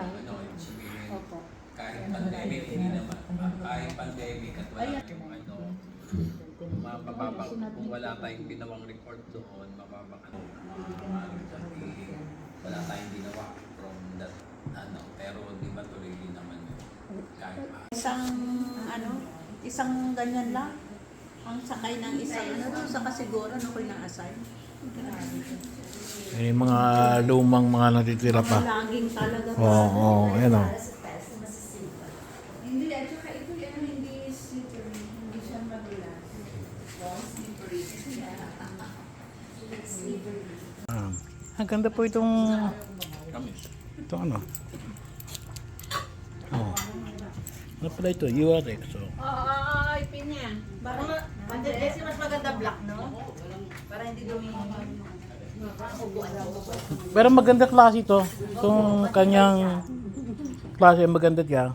ano, yung sabihin, Opo. kahit pandemic, hindi naman. Kahit pandemic at wala yung ano, mababa, kung wala tayong ginawang report doon, mababa ka sabihin, wala tayong ginawa from that, ano, pero di ba tuloy din naman yun. Kahit pa. Isang ganyan lang. Ang sakay ng isang doon sa kasiguran ako na-assign. May mga lumang mga natitira pa. Laging talaga. Oo, ayan o. Hindi, at saka ito hindi slippery. Hindi siya madulas. Slippery. Slippery. Ang ganda po itong Kamis. ano. Oh. Ano pala ito? URX. So. Ipin niya. Kasi mas maganda black, no? Para hindi ubuan. Pero maganda klase ito. Itong kanyang klase maganda siya.